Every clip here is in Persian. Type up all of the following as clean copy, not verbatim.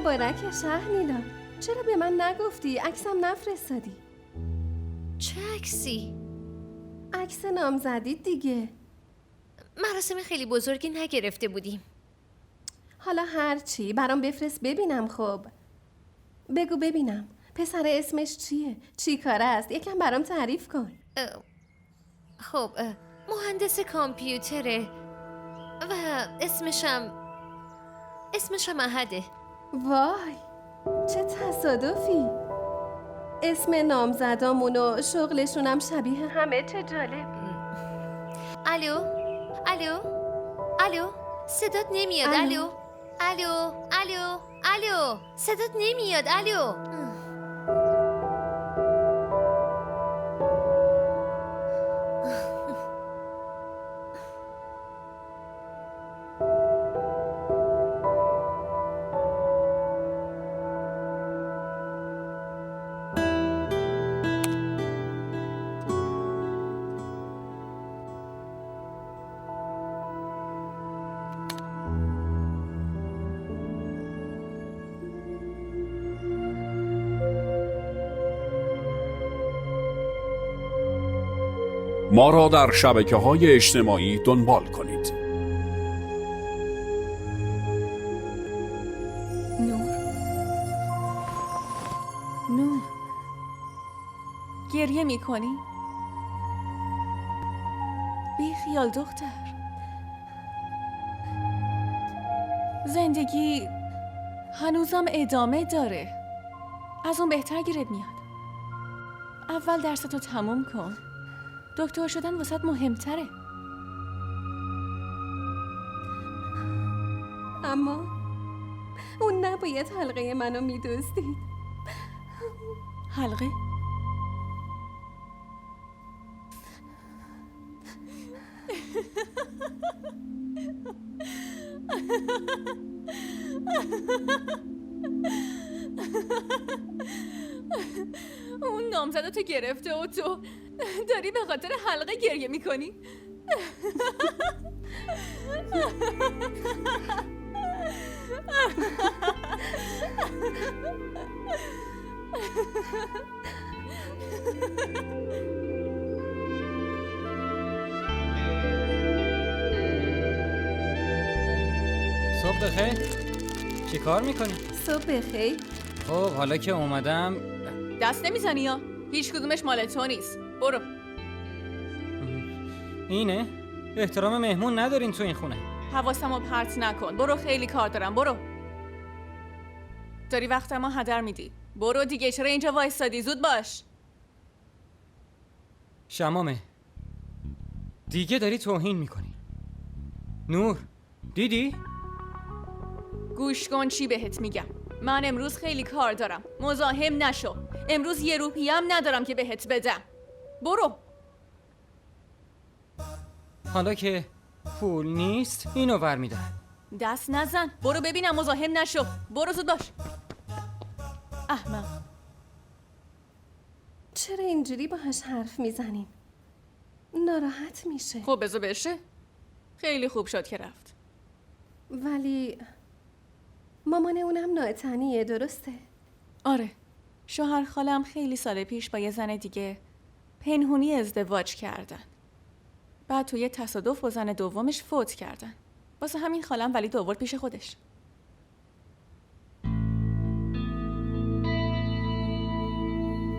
مبارک شهرنیلا. چرا به من نگفتی؟ عکسم نفرستادی. چه عکسی؟ عکس نامزدی دیگه. مراسم خیلی بزرگی نگرفته بودیم. حالا هرچی برام بفرست ببینم. خب بگو ببینم پسر اسمش چیه؟ چی کاره است؟ یکم برام تعریف کن. خب مهندس کامپیوتره و اسمشم احده. وای چه تصادفی. اسم نامزدامون و شغلشونم شبیه همه. چه جالب. الو الو الو صدات نمیاد. الو الو الو الو صدات نمیاد. الو ما را در شبکه‌های اجتماعی دنبال کنید. نور گریه میکنی؟ بی خیال دختر. زندگی هنوزم ادامه داره. از اون بهتر گیرت میاد. اول درستو تموم کن. دکتر شدن واسط مهمتره. اما اون نباید حلقه منو میدزدید. حلقه؟ اون نامزدتو گرفته و تو داری به خاطر حلقه گریه میکنی؟ صبح بخیر. چی کار میکنی؟ صبح بخیر. خب حالا که اومدم. دست نمیزنی یا؟ هیچ کدومش مال تو نیست. برو. اینه؟ احترام مهمون ندارین تو این خونه. حواسمو پرت نکن. برو خیلی کار دارم. برو. داری وقتمو هدر میدی. برو دیگه. چرا اینجا وایسادی؟ زود باش. شمامه دیگه داری توهین میکنی. نور دیدی؟ گوش کن چی بهت میگم. من امروز خیلی کار دارم. مزاحم نشو. امروز یه روپیه هم ندارم که بهت بدم. برو. حالا که پول نیست اینو ور میدن. دست نزن. برو ببینم. مزاحم نشو. برو زود باش. احمق. چرا اینجوری باهاش حرف میزنین؟ ناراحت میشه. خب بذار بشه. خیلی خوب شد که رفت. ولی مامان اونم ناعتنیه، درسته؟ آره. شوهر خالم خیلی سال پیش با یه زن دیگه پنهونی ازدواج کردن. بعد توی تصادف با زن دومش فوت کردن. واسه همین خالم ولی آورد پیش خودش.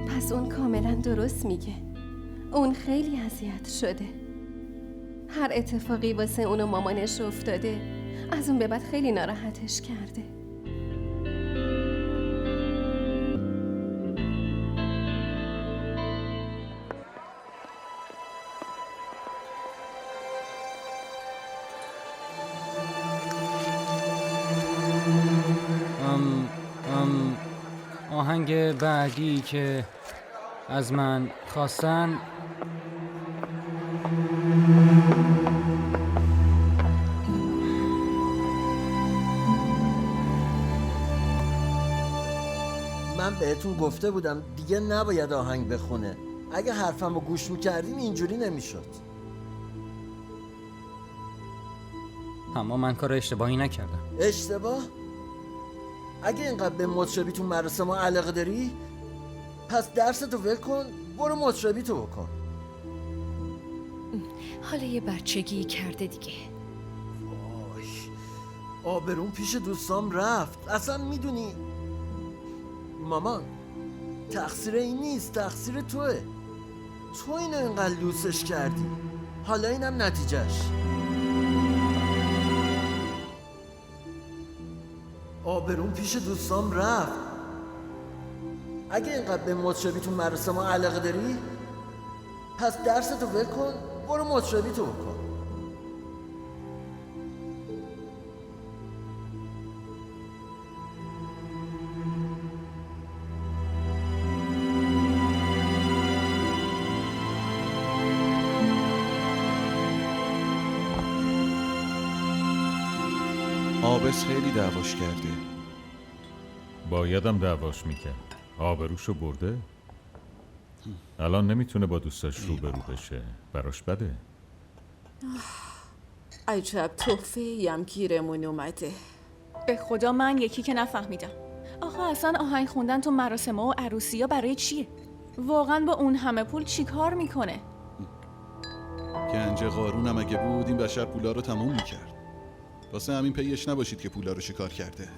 پس اون کاملا درست میگه. اون خیلی اذیت شده. هر اتفاقی واسه اون و مامانش افتاده از اون به بعد خیلی ناراحتش کرده. آهنگ بعدی که از من خواستن من بهتون گفته بودم دیگه نباید آهنگ بخونه. اگه حرفمو گوش میکردین اینجوری نمیشد. اما من کار اشتباهی نکردم. اشتباه؟ اگه اینقدر به مطربی تو مراسم ها علاقه داری، پس درستو ول کن، برو مطربی تو بکن. حالا یه بچگی کرده دیگه. وای، آبرون پیش دوستام رفت. اصلا میدونی مامان، تقصیر این نیست، تقصیر توه. تو اینو اینقدر لوسش کردی، حالا اینم نتیجهش. آبرون پیش دوستام رفت. اگه اینقدر به مطربی تو مراسم ها علاقه داری، پس درستو ول کن، برو مطربی تو بکن. آبس خیلی دعواش کرده. بایدم دعواش میکرد. آبروشو برده. الان نمیتونه با دوستاش روبرو بشه. براش بده. عجب تحفه‌ای هم گیرمون اومده. به خدا من یکی که نفهمیدم. آخه اصلا آهنگ خوندن تو مراسم و عروسی ها برای چیه؟ واقعا با اون همه پول چی کار میکنه؟ گنج قارونم اگه بود این بشر پولا رو تموم میکرد. واسه همین پیش نباشید که پولا رو شکار کرده.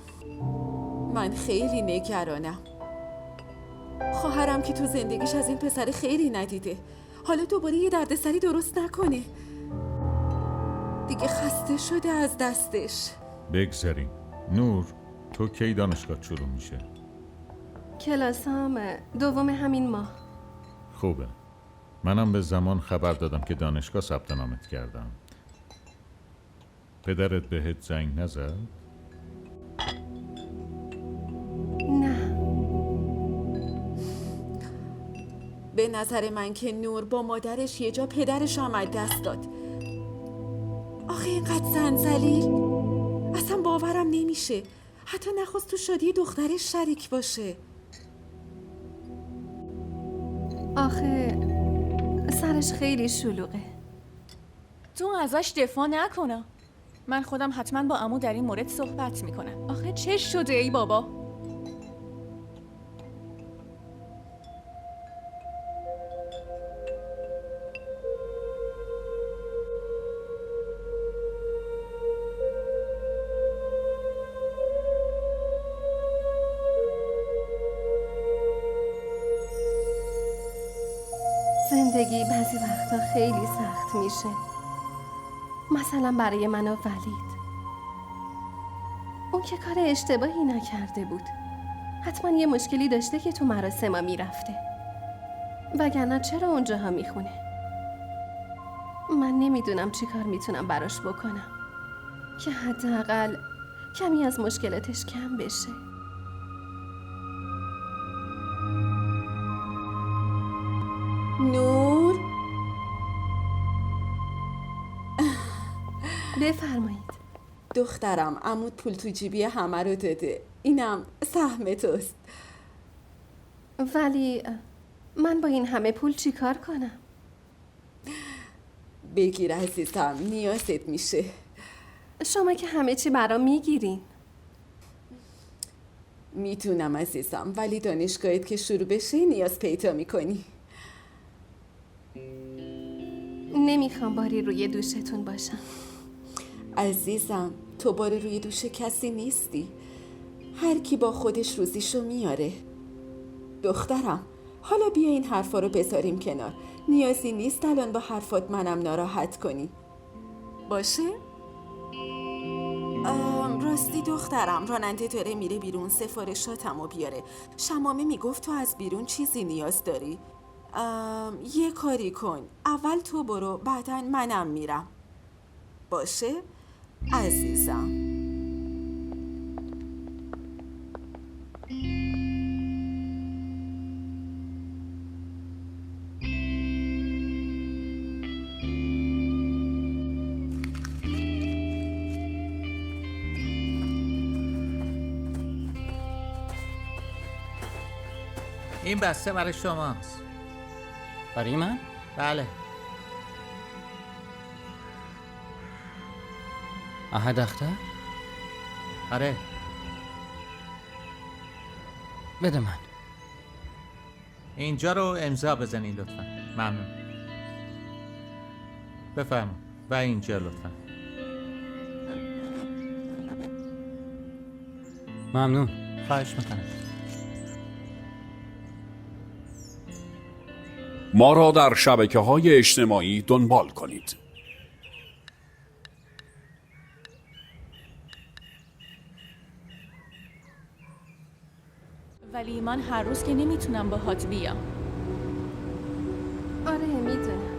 من خیلی نگرانم. خواهرم که تو زندگیش از این پسر خیلی ندیده، حالا دوباره یه دردسری درست نکنه. دیگه خسته شده از دستش. بگذاریم. نور، تو کی دانشگاه شروع میشه؟ کلاسام دوم همین ماه. خوبه. منم به زمان خبر دادم که دانشگاه ثبت نامت کردم. پدرت بهت زنگ نزد؟ نه. به نظر من که نور با مادرش یه جا پدرش هم از دست داد. آخه اینقدر زنزلیل اصلا باورم نمیشه. حتی نخواست تو شادی دخترش شریک باشه. آخه سرش خیلی شلوغه. تو ازش دفاع نکنم. من خودم حتما با عمو در این مورد صحبت میکنم. آخه چه شده ای بابا؟ زندگی بعضی وقتا خیلی سخت میشه. مثلا برای من و ولید. اون که کار اشتباهی نکرده بود. حتما یه مشکلی داشته که تو مراسم میرفته. وگرنه چرا اونجاها میخونه؟ من نمیدونم چی کار میتونم براش بکنم که حداقل کمی از مشکلاتش کم بشه. نور، بفرمایید. دخترم عمود پول تو جیبی همه رو داده. اینم سهم توست. ولی من با این همه پول چی کار کنم؟ بگیر عزیزم، نیازت میشه. شما که همه چی برام میگیرین. میتونم عزیزم، ولی دانشگاهت که شروع بشه نیاز پیدا میکنی. نمیخوام باری روی دوشتون باشم. عزیزم، تو بار روی دوش کسی نیستی. هر کی با خودش روزیشو میاره. دخترم، حالا بیا این حرفا رو بذاریم کنار. نیازی نیست الان با حرفات منم ناراحت کنی. باشه؟ راستی دخترم، راننده داره میره بیرون، سفارشاتمو بیاره. شمامه میگفت تو از بیرون چیزی نیاز داری. یه کاری کن، اول تو برو، بعداً منم میرم. باشه؟ عزیزم. این بسته برای شماست. برای من؟ بله. احد اختر؟ آره. بده من. اینجا رو امضا بزنین لطفا. ممنون. بفرمایید. و اینجا لطفا. ممنون. خواهش میکنم. ما را در شبکه‌های اجتماعی دنبال کنید. ولی من هر روز که نمیتونم باهات بیام. آره میدونم.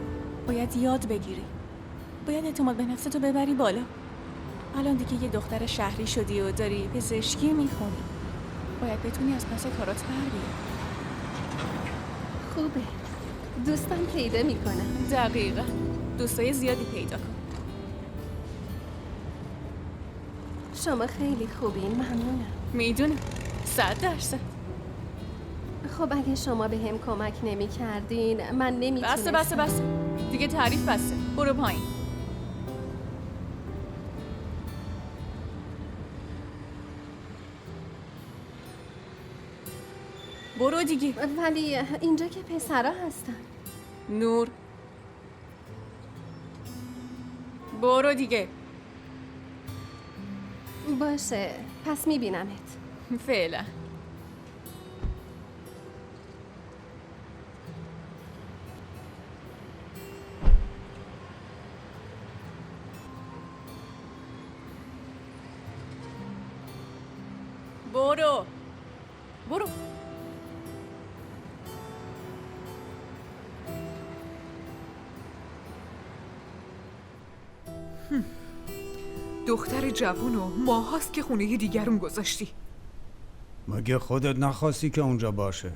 باید یاد بگیری. باید اعتماد به نفستو ببری بالا. الان دیگه یه دختر شهری شدی و داری پزشکی میخونی. باید بتونی از پس کارات بر بیای. خوبه. دوستان پیدا میکنم. دقیقاً. دوستای زیادی پیدا کن. شما خیلی خوبین. ممنونم. میدونم. 100%. خب اگه شما به هم کمک نمی کردین من نمیتونستم. بسه. دیگه تعریف بسه. برو پایین. برو دیگه. ولی اینجا که پسرا هستن. نور. برو دیگه. باشه پس میبینمت. فعلا. برو. دختر جوون و ماهاست که خونه دیگرون گذاشتی. مگه خودت نخواستی که اونجا باشه؟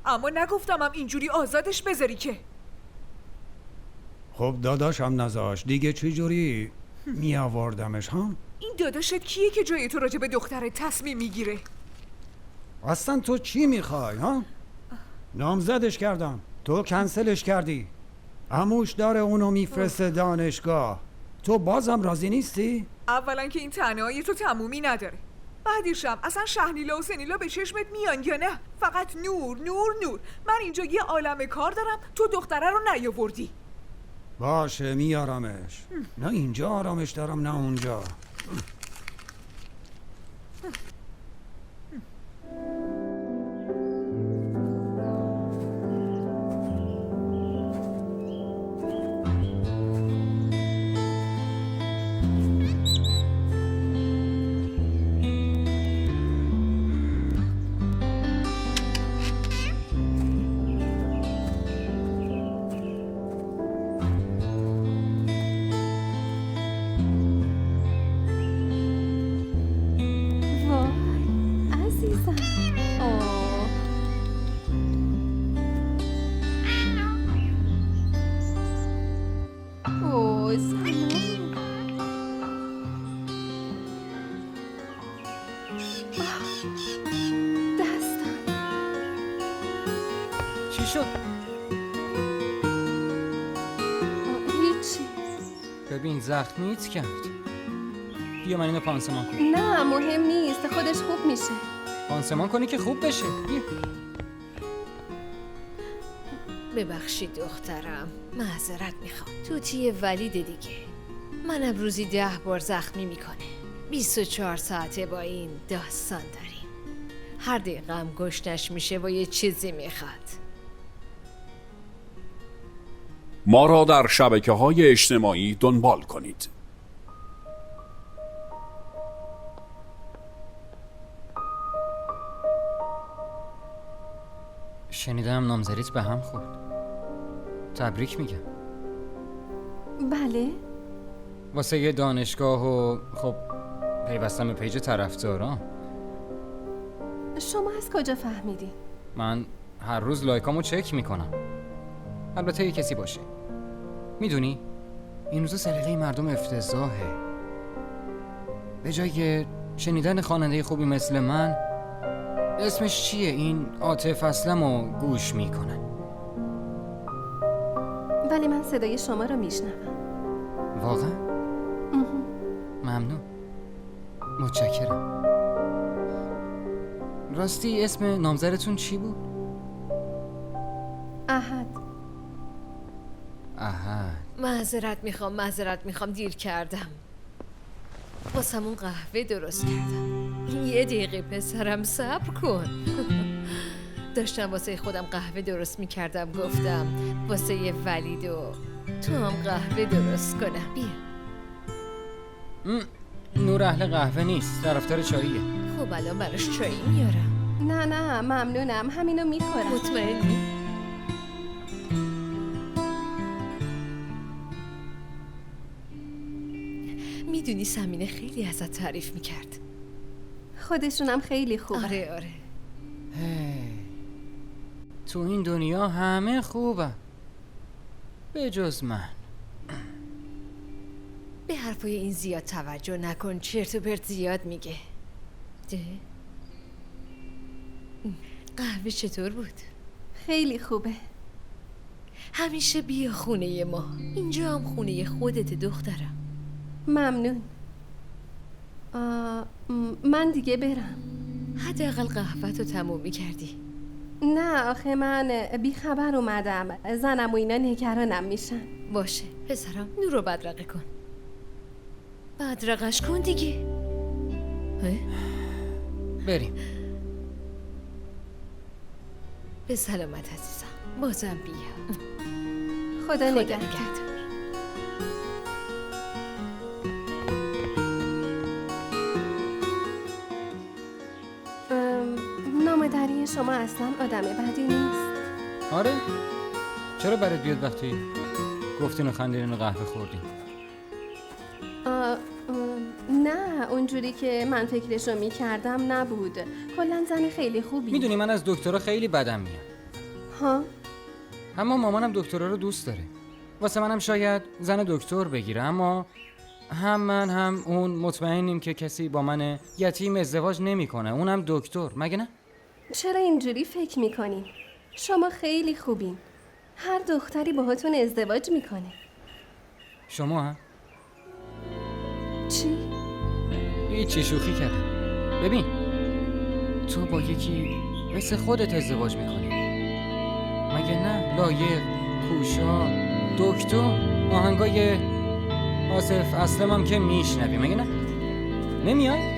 اما نگفتمم اینجوری آزادش بذاری که. خب داداشم نذاش دیگه چی جوری می آوردمش ها؟ این داداشت کیه که جای تو راجع به دختر تصمیم میگیره؟ اصلا تو چی میخوای ها؟ نامزدش کردم تو کنسلش کردی. عموش داره اونو میفرسته دانشگاه. تو بازم راضی نیستی؟ اولا که این تنهایی تو تمومی نداره. بعدیشم اصلا شهنیلا و سنیلا به چشمت میان یا نه؟ فقط نور. من اینجا یه عالمه کار دارم، تو دختره رو نیاوردی. باشه میارمش. نه اینجا آرامش دارم نه اونجا. چی شد؟ هیچی. ببین زخمیت کرد. بیا من اینو پانسمان کنم. نه مهم نیست، خودش خوب میشه. پانسمان کنی که خوب بشه. بیا. ببخشید دخترم، معذرت میخوام. توتی ولید دیگه. منم روزی 10 بار زخمی میکنه. 24 ساعته با این داستان داریم. هر دقیقه هم گشنش میشه و یه چیزی میخواد. ما را در شبکه‌های اجتماعی دنبال کنید. شنیدم نامزدیت به هم خورد. تبریک میگم. بله. واسه یه دانشگاه و خب پیوستم به پیج طرفداران. شما از کجا فهمیدی؟ من هر روز لایکامو چک میکنم. البته یه کسی باشه. میدونی این روزا سلیقه مردم افتضاحه. به جای شنیدن خواننده خوبی مثل من، اسمش چیه این عاطف اسلمو گوش میکنن. ولی من صدای شما رو میشنوم. واقعا؟ ممنون. متشکرم. راستی اسم نامزدتون چی بود؟ احد. احد. معذرت میخوام دیر کردم. واسمون قهوه درست کردم. 1 دقیقه پسرم صبر کن. داشتم واسه خودم قهوه درست میکردم، گفتم واسه ولید و تو هم قهوه درست کنم. بیا. نور اهل قهوه نیست، طرفدار چاییه. خب الان براش چایی میارم. نه ممنونم، همینو میخورم. مطمئنی؟ میدونی سمینه خیلی ازت تعریف میکرد. خودشونم خیلی خوبه. آره. تو این دنیا همه خوبه به جز من. به حرفای این زیاد توجه نکن، چرت و پرت زیاد میگه. قهوه چطور بود؟ خیلی خوبه. همیشه بیا خونه ما، اینجا هم خونه خودت دخترم. ممنون. من دیگه برم. حداقل قهوه‌تو تموم می‌کردی. نه آخه من بیخبر اومدم، زنم و اینا نگرانم میشن. باشه پسرم، نور رو بدرقه کن. بدرقش کن دیگه. بریم. به سلامت عزیزم، بازم بیا. خدا نگهدار. نامه‌دری شما اصلا آدم بدی نیست. آره؟ چرا برات بیاد وقتی گفتین و خندیدین و قهوه خوردین؟ نه اونجوری که من فکرشو میکردم نبود. کلاً زن خیلی خوبی. میدونی من از دکترها خیلی بدم میاد. ها؟ اما مامانم دکترها رو دوست داره. واسه منم شاید زن دکتر بگیره، اما هم من هم اون مطمئنیم که کسی با من یتیم ازدواج نمیکنه، اونم دکتر، مگه نه؟ چرا اینجوری فکر میکنین؟ شما خیلی خوبین. هر دختری باهاتون ازدواج میکنه. شما هم؟ چی؟ هیچی، شوخی کردم. ببین تو با یکی مثل خودت ازدواج میکنی، مگه نه؟ لایق، کوشا، دکتر، آهنگای آصف اسلم هم که میشنوی، مگه نه؟ نمیای؟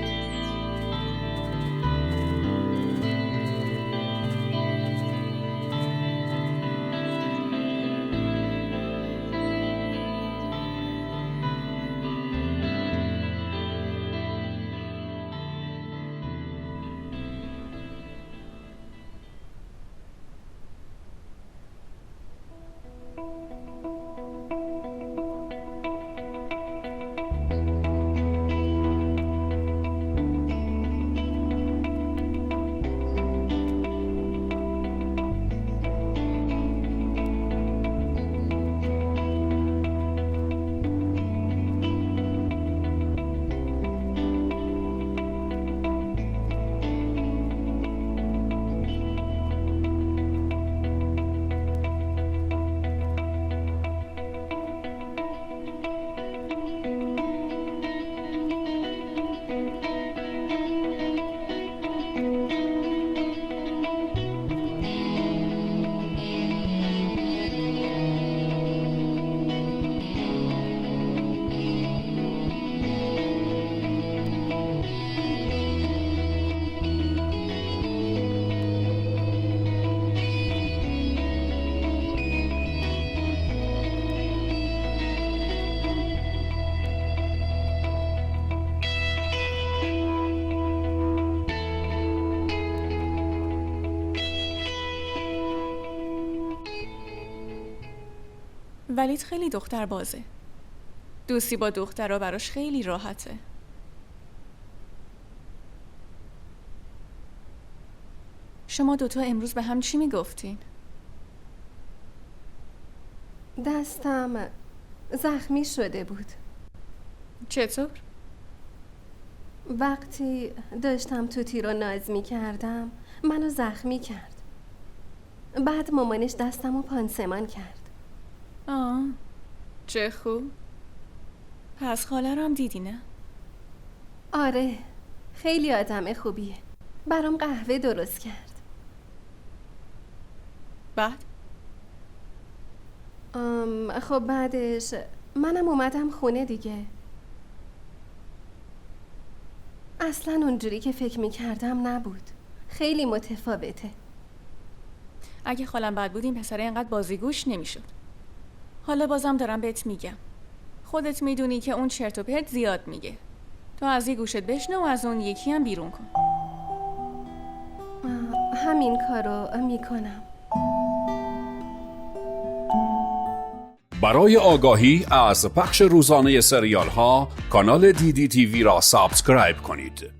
ولید خیلی دختر بازه. دوستی با دخترها براش خیلی راحته. شما دوتا امروز به هم چی میگفتین؟ دستم زخمی شده بود. چطور؟ وقتی داشتم توتی رو ناز می کردم منو زخمی کرد. بعد مامانش دستم رو پانسمان کرد. چه خوب. پس خاله رو هم دیدی نه؟ آره خیلی آدم خوبیه. برام قهوه درست کرد. بعد؟ خب بعدش منم اومدم خونه دیگه. اصلا اونجوری که فکر میکردم نبود. خیلی متفاوته. اگه خالم بد بود این پسره اینقدر بازیگوش نمیشد. حالا بازم دارم بهت میگم. خودت میدونی که اون چرت و پرت زیاد میگه. تو از یه گوشت بشنو و از اون یکی هم بیرون کن. همین کارو میکنم. برای آگاهی از پخش روزانه سریال ها کانال دیدی تیوی را سابسکرایب کنید.